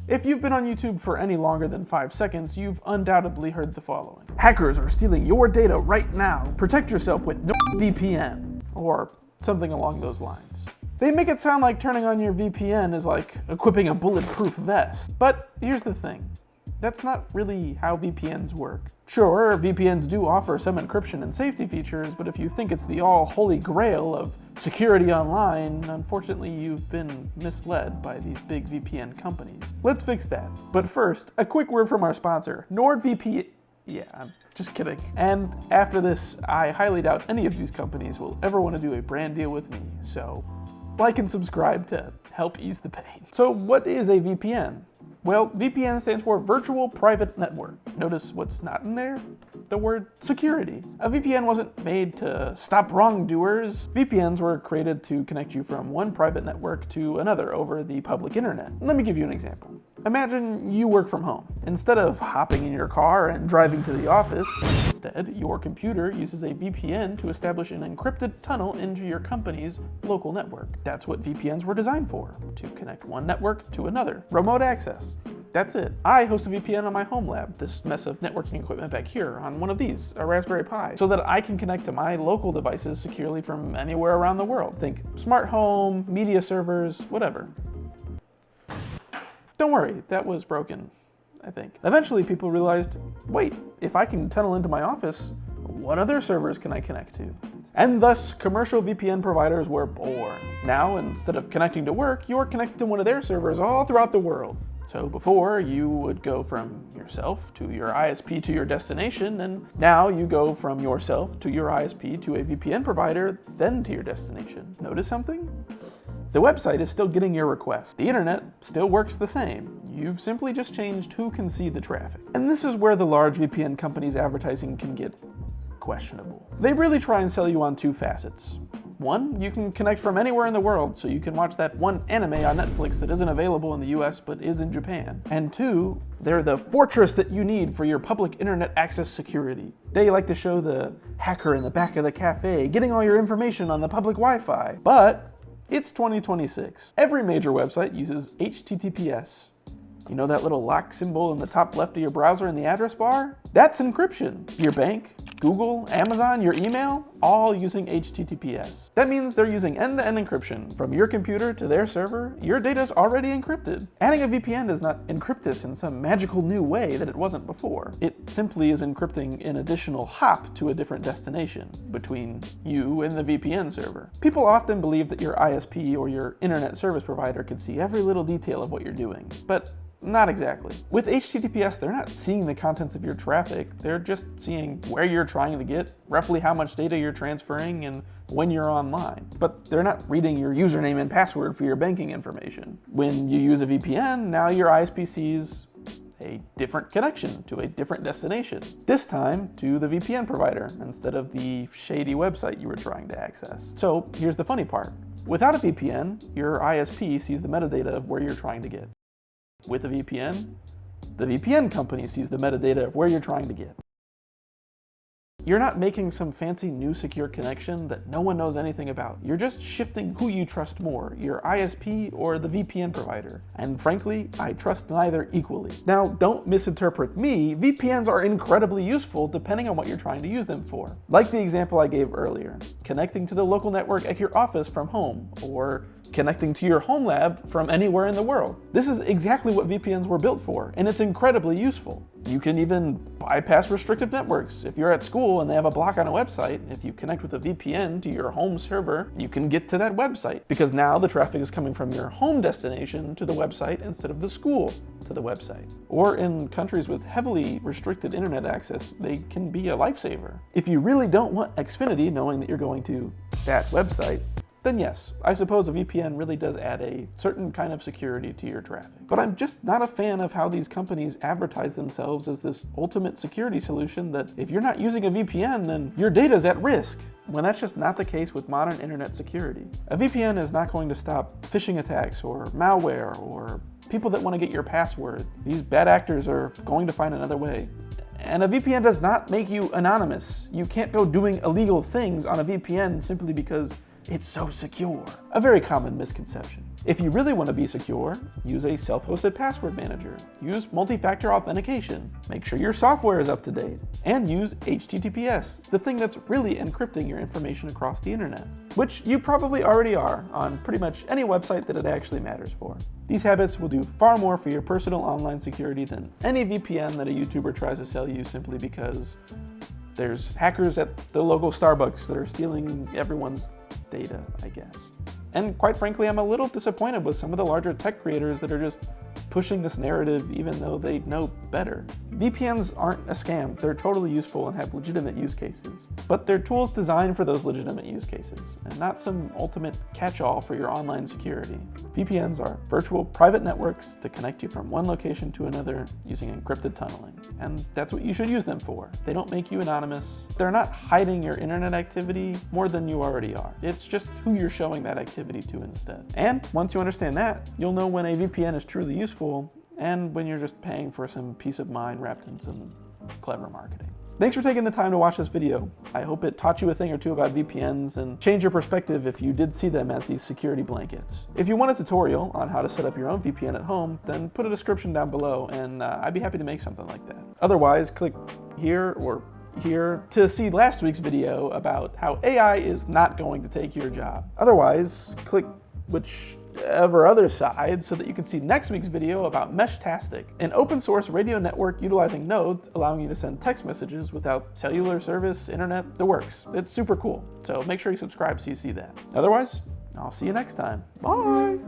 If you've been on YouTube for any longer than 5 seconds, you've undoubtedly heard the following. Hackers are stealing your data right now. Protect yourself with no VPN, or something along those lines. They make it sound like turning on your VPN is like equipping a bulletproof vest. But here's the thing. That's not really how VPNs work. Sure, VPNs do offer some encryption and safety features, but if you think it's the all-holy grail of security online, unfortunately you've been misled by these big VPN companies. Let's fix that. But first, a quick word from our sponsor, NordVPN. Yeah, I'm just kidding. And after this, I highly doubt any of these companies will ever want to do a brand deal with me, so like and subscribe to help ease the pain. So what is a VPN? Well, VPN stands for Virtual Private Network. Notice what's not in there? The word security. A VPN wasn't made to stop wrongdoers. VPNs were created to connect you from one private network to another over the public internet. Let me give you an example. Imagine you work from home. Instead of hopping in your car and driving to the office, instead, your computer uses a VPN to establish an encrypted tunnel into your company's local network. That's what VPNs were designed for, to connect one network to another. Remote access. That's it. I host a VPN on my home lab, this mess of networking equipment back here, on one of these, a Raspberry Pi, so that I can connect to my local devices securely from anywhere around the world. Think smart home, media servers, whatever. Don't worry, that was broken, I think. Eventually people realized, wait, if I can tunnel into my office, what other servers can I connect to? And thus, commercial VPN providers were born. Now, instead of connecting to work, you're connected to one of their servers all throughout the world. So before, you would go from yourself to your ISP to your destination, and now you go from yourself to your ISP to a VPN provider, then to your destination. Notice something? The website is still getting your request. The internet still works the same. You've simply just changed who can see the traffic. And this is where the large VPN companies' advertising can get questionable. They really try and sell you on two facets. One, you can connect from anywhere in the world, so you can watch that one anime on Netflix that isn't available in the US but is in Japan. And two, they're the fortress that you need for your public internet access security. They like to show the hacker in the back of the cafe getting all your information on the public Wi-Fi. But it's 2026. Every major website uses HTTPS. You know that little lock symbol in the top left of your browser in the address bar? That's encryption. Your bank, Google, Amazon, your email, all using HTTPS. That means they're using end-to-end encryption. From your computer to their server, your data's already encrypted. Adding a VPN does not encrypt this in some magical new way that it wasn't before. It simply is encrypting an additional hop to a different destination between you and the VPN server. People often believe that your ISP or your internet service provider can see every little detail of what you're doing, but not exactly. With HTTPS, they're not seeing the contents of your traffic, they're just seeing where you're trying to get, roughly how much data you're transferring, and when you're online. But they're not reading your username and password for your banking information. When you use a VPN, now your ISP sees a different connection to a different destination. This time to the VPN provider instead of the shady website you were trying to access. So here's the funny part. Without a VPN, your ISP sees the metadata of where you're trying to get. With a VPN, the VPN company sees the metadata of where you're trying to get. You're not making some fancy new secure connection that no one knows anything about. You're just shifting who you trust more, your ISP or the VPN provider. And frankly, I trust neither equally. Now, don't misinterpret me. VPNs are incredibly useful depending on what you're trying to use them for. Like the example I gave earlier, connecting to the local network at your office from home, or connecting to your home lab from anywhere in the world. This is exactly what VPNs were built for, and it's incredibly useful. You can even bypass restrictive networks. If you're at school and they have a block on a website, if you connect with a VPN to your home server, you can get to that website, because now the traffic is coming from your home destination to the website instead of the school to the website. Or in countries with heavily restricted internet access, they can be a lifesaver. If you really don't want Xfinity knowing that you're going to that website, then yes, I suppose a VPN really does add a certain kind of security to your traffic. But I'm just not a fan of how these companies advertise themselves as this ultimate security solution that if you're not using a VPN, then your data's at risk, when that's just not the case with modern internet security. A VPN is not going to stop phishing attacks or malware or people that want to get your password. These bad actors are going to find another way. And a VPN does not make you anonymous. You can't go doing illegal things on a VPN simply because it's so secure. A very common misconception. If you really want to be secure, use a self-hosted password manager, use multi-factor authentication, make sure your software is up to date, and use HTTPS, the thing that's really encrypting your information across the internet, which you probably already are on pretty much any website that it actually matters for. These habits will do far more for your personal online security than any VPN that a YouTuber tries to sell you simply because there's hackers at the local Starbucks that are stealing everyone's data, I guess. And quite frankly, I'm a little disappointed with some of the larger tech creators that are just pushing this narrative even though they know better. VPNs aren't a scam. They're totally useful and have legitimate use cases. But they're tools designed for those legitimate use cases, and not some ultimate catch-all for your online security. VPNs are virtual private networks to connect you from one location to another using encrypted tunneling. And that's what you should use them for. They don't make you anonymous. They're not hiding your internet activity more than you already are. It's just who you're showing that activity to instead. And once you understand that, you'll know when a VPN is truly useful and when you're just paying for some peace of mind wrapped in some clever marketing. Thanks for taking the time to watch this video. I hope it taught you a thing or two about VPNs and changed your perspective if you did see them as these security blankets. If you want a tutorial on how to set up your own VPN at home, then put a description down below and I'd be happy to make something like that. Otherwise, click here or here to see last week's video about how AI is not going to take your job. Otherwise, click whichever other side so that you can see next week's video about Meshtastic, an open source radio network utilizing nodes allowing you to send text messages without cellular service, internet, the works. It's super cool. So make sure you subscribe so you see that. Otherwise, I'll see you next time. Bye!